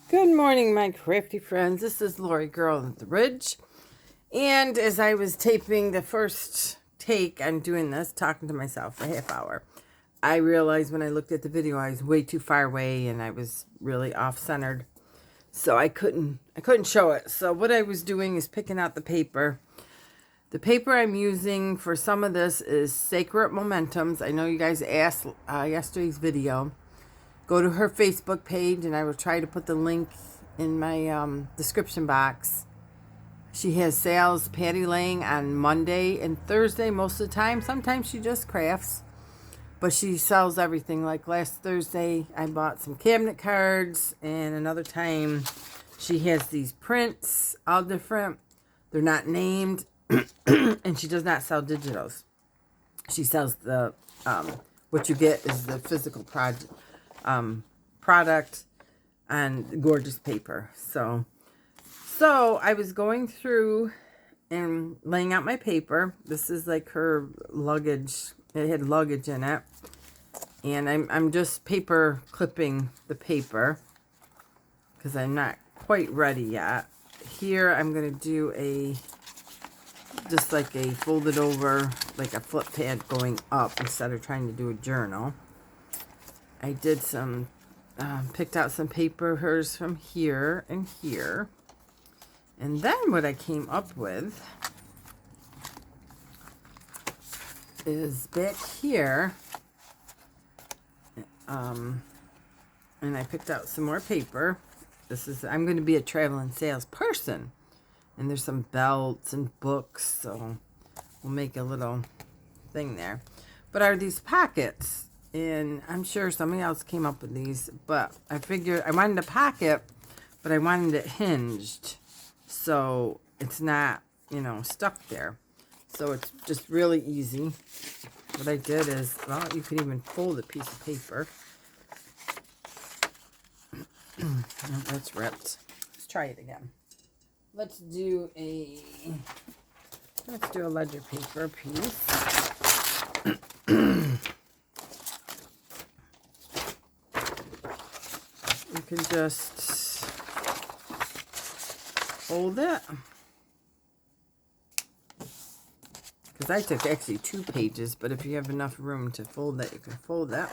Good morning, my crafty friends. This is Lori Girl at the Ridge. And as I was taping the first take on doing this, talking to myself for a half hour, I realized when I looked at the video I was way too far away and I was really off-centered. So I couldn't show it. So what I was doing is picking out the paper. The paper I'm using for some of this is Sacred Momentums. I know you guys asked yesterday's video. Go to her Facebook page, and I will try to put the link in my description box. She has sales Patty Lang on Monday and Thursday most of the time. Sometimes she just crafts, but she sells everything. Like last Thursday, I bought some cabinet cards, and another time she has these prints, all different. They're not named, and she does not sell digitals. She sells the, what you get is the physical product and gorgeous paper. So I was going through and laying out my paper. This is like her luggage. It had luggage in it, and I'm just paper clipping the paper because I'm not quite ready yet. Here I'm gonna do just like a folded over, like a flip pad going up instead of trying to do a journal. I did some, picked out some paper, hers from here and here. And then what I came up with is back here. And I picked out some more paper. I'm going to be a traveling salesperson. And there's some belts and books, so we'll make a little thing there. But are these pockets? And I'm sure somebody else came up with these, but I figured I wanted a pocket, but I wanted it hinged, so it's not, stuck there. So it's just really easy. What I did is, well, you could even fold a piece of paper. Oh, that's ripped. Let's try it again. Let's do a ledger paper piece. You can just fold it. Because I took actually 2 pages, but if you have enough room to fold it, you can fold it.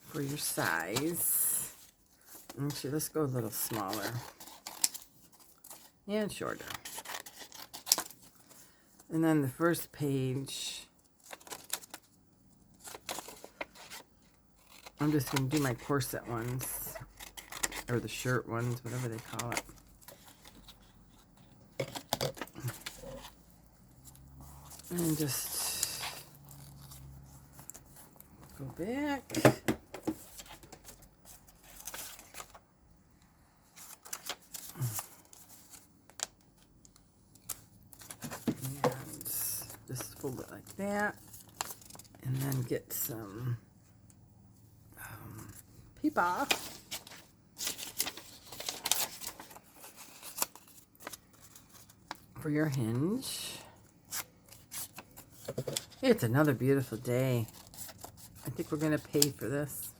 For your size. Actually, let's go a little smaller. And shorter. And then the first page, I'm just going to do my corset ones, or the shirt ones, whatever they call it. And just go back. And just fold it like that. And then get some paper. For your hinge. It's another beautiful day. I think we're going to pay for this.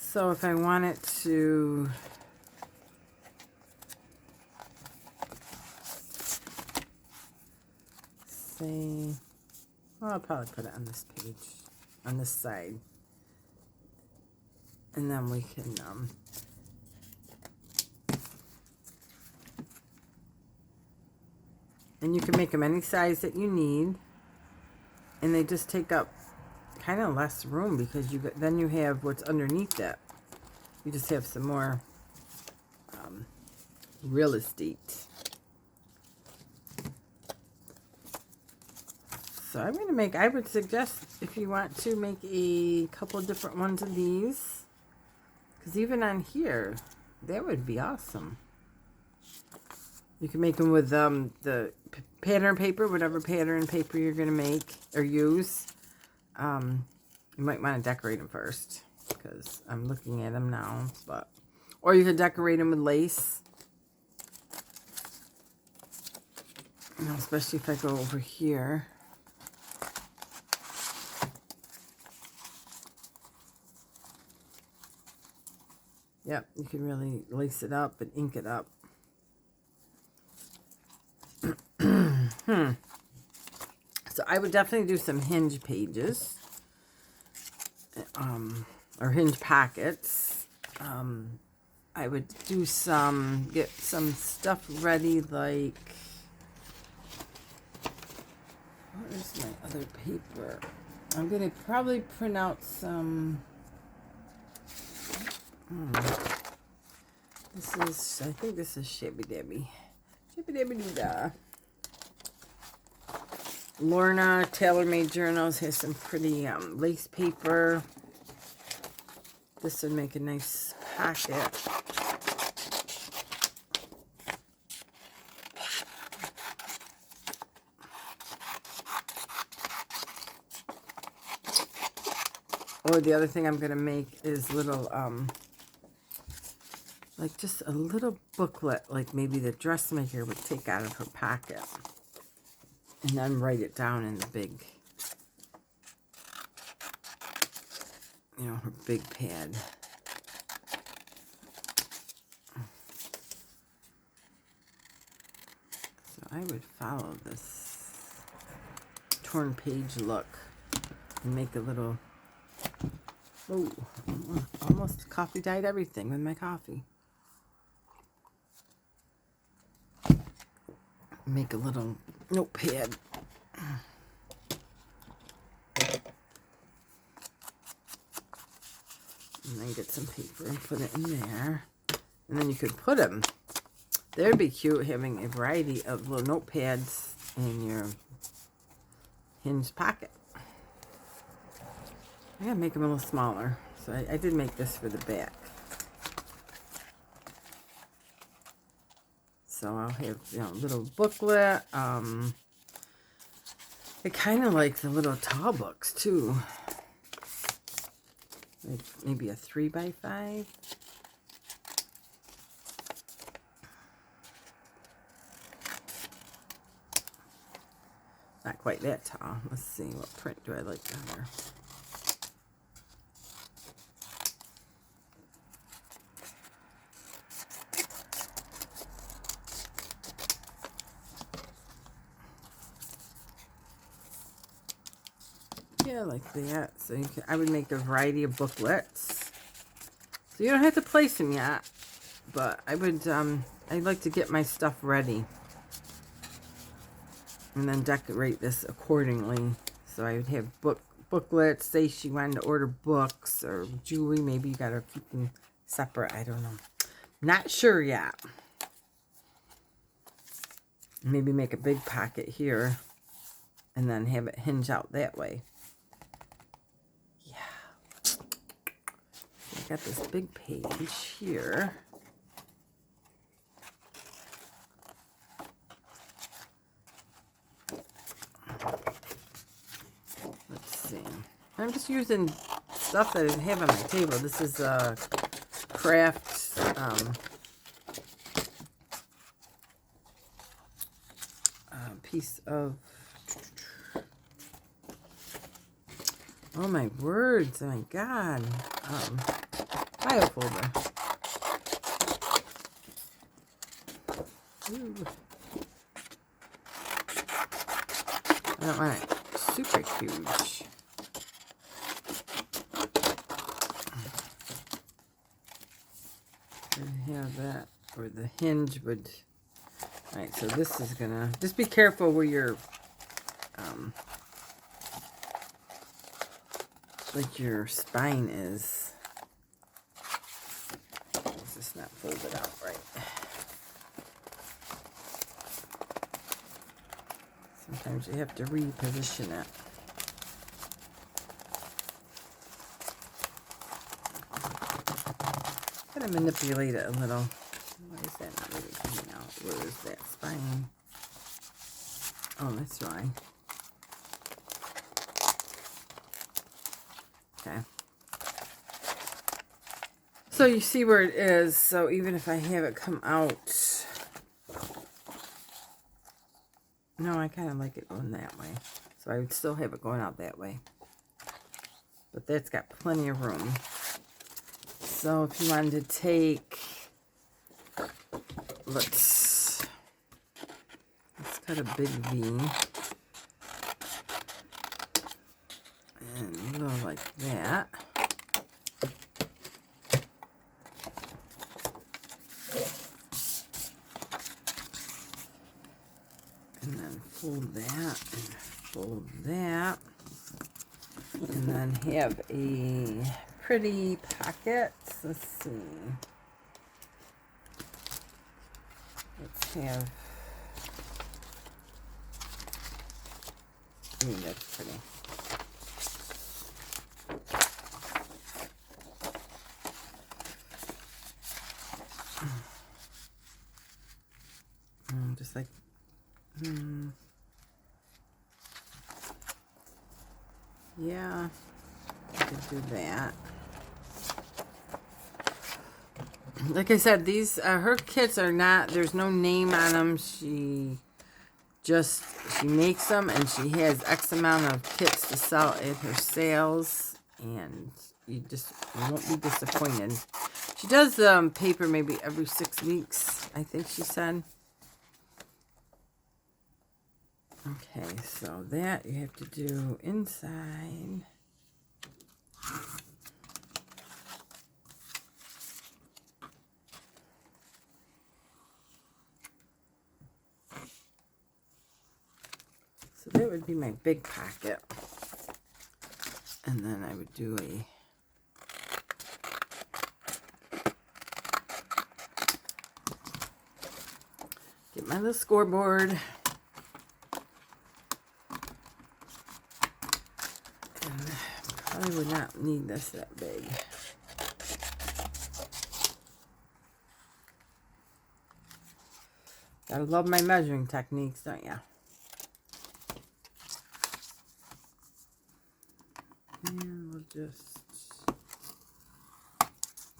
So if I wanted to say, well, I'll probably put it on this page, on this side. And then we can, and you can make them any size that you need. And they just take up kind of less room because then you have what's underneath it. You just have some more real estate. So I'm going to make, I would suggest if you want to make a couple different ones of these. Because even on here, that would be awesome. You can make them with the pattern paper, whatever pattern paper you're going to make or use. You might want to decorate them first because I'm looking at them now. Or you could decorate them with lace. Especially if I go over here. Yep, you can really lace it up and ink it up. So I would definitely do some hinge pages, or hinge packets. I would do get some stuff ready, like, what is my other paper? I'm going to probably print out some, I think this is Shabby Dabby. Shabby Dabby Doo-Dah. Lorna TaylorMade Journals has some pretty lace paper. This would make a nice packet. Oh, the other thing I'm going to make is little, like just a little booklet, like maybe the dressmaker would take out of her packet. And then write it down in the big, her big pad. So I would follow this torn page look and make a little, oh, almost coffee dyed everything with my coffee. Make a little notepad. And then get some paper and put it in there. And then you could put them. That would be cute, having a variety of little notepads in your hinge pocket. I gotta make them a little smaller. So I did make this for the back. So I'll have, a little booklet. I kind of like the little tall books too. Like maybe a 3x5. Not quite that tall. Let's see, what print do I like better? Yeah, like that. So I would make a variety of booklets. So you don't have to place them yet, but I'd like to get my stuff ready and then decorate this accordingly. So I would have booklets. Say she wanted to order books or jewelry. Maybe you gotta keep them separate. I don't know. Not sure yet. Maybe make a big pocket here and then have it hinge out that way. I got this big page here. Let's see. I'm just using stuff that I have on my table. This is a craft piece of, oh my words, oh my god, file folder. Ooh. I don't want it super huge. And have that, or the hinge would. Alright, so this is gonna, just be careful where your, like your spine is. It's just not folded out right. Sometimes you have to reposition it. Gotta manipulate it a little. Why is that not really coming out? Where is that spine? Oh, that's right. Okay. So you see where it is. So even if I have it come out, no, I kind of like it going that way. So I would still have it going out that way. But that's got plenty of room. So if you wanted to take, let's cut a big V. And go like that. And then fold that and fold that. And then have a pretty pocket. Let's see. Let's have, that's pretty. Just like, yeah, I could do that. Like I said, these, her kits are not, there's no name on them. She makes them, and she has X amount of kits to sell at her sales, and you won't be disappointed. She does paper maybe every 6 weeks, I think she said. Okay, so that you have to do inside. So that would be my big pocket. And then I would do get my little scoreboard. I would not need this that big. I love my measuring techniques, don't ya? And we'll just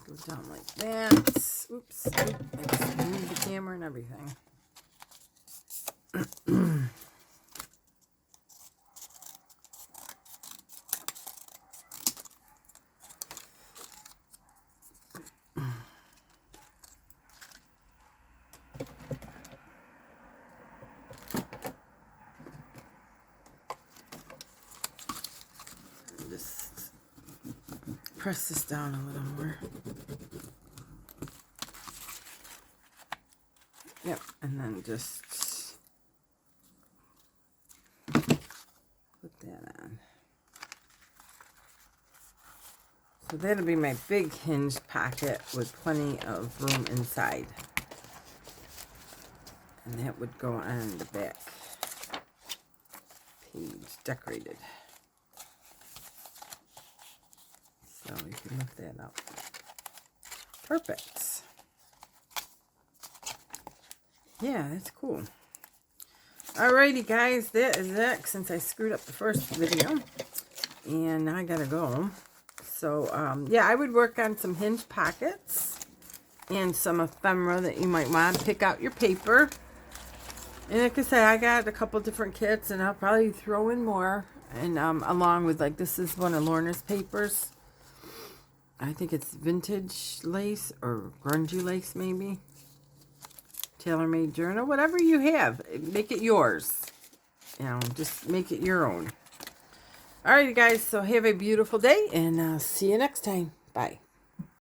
go down like that. Oops. I just moved the camera and everything. Just press this down a little more. Yep, and then just put that on. So that'll be my big hinged pocket with plenty of room inside. And that would go on the back page, decorated. So you can lift that up. Perfect. Yeah, that's cool. Alrighty, guys, that is it since I screwed up the first video. And now I gotta go. So, yeah, I would work on some hinged pockets and some ephemera that you might want. Pick out your paper. And like I said, I got a couple different kits, and I'll probably throw in more. And along with, like, this is one of Lorna's papers. I think it's vintage lace or grungy lace, maybe. Tailor-made journal, whatever you have. Make it yours. You know, just make it your own. Alright, guys, so have a beautiful day, and I'll see you next time. Bye.